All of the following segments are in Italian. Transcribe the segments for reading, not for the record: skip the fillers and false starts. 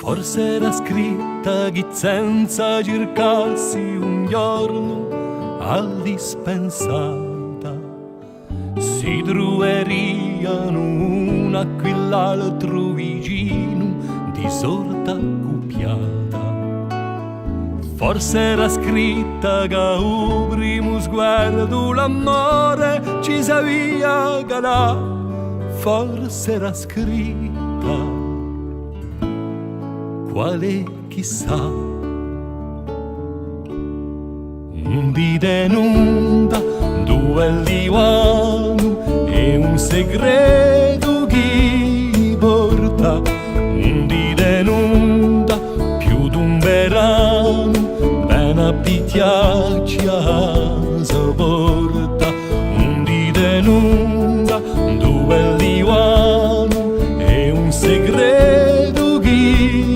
Forse era scritta che senza cercarsi un giorno all'ispensata si troveranno una qui l'altro vicino di sorta accoppiata. Forse era scritta che al primo sguardo l'amore ci savia calà. Forse era scritta quale chissà, un dite inonda, due al divano e un segreto chi porta, un dite inonda più d'un verano, ben a picchiarci a porta, un dite inonda, due al divano e un segreto chi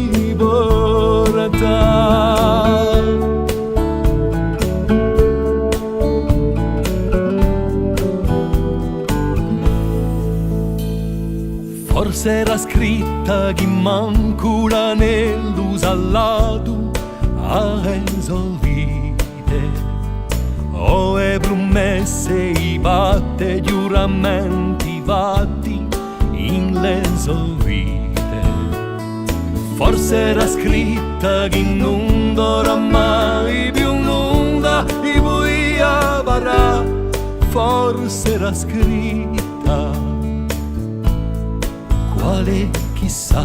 forse era scritta che manco l'anello salato a esolvite o e promesse i patti giuramenti fatti in l'esolvite. Forse era scritta che non dovrà mai più nulla di poi parà. Forse era scritta quale chissà,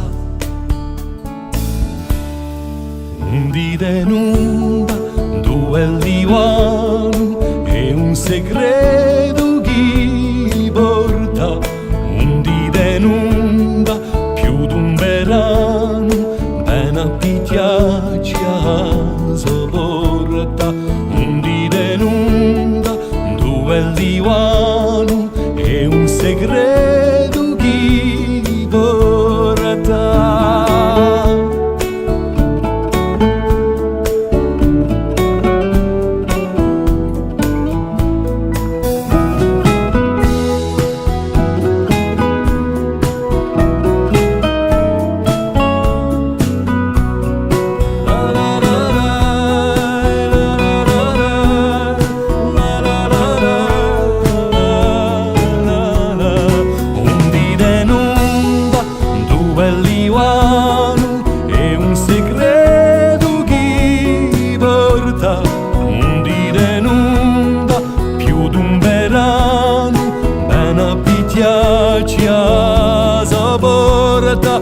un dite nuda, due al divano e un segreto chi porta, un dite nuda più d'un verano ben a picchiarci a sopporta, un dite nuda, due al divano e un segreto chi porta. E un segreto chi porta, un dite nuda più d'un verano ben a picchiarci a porta.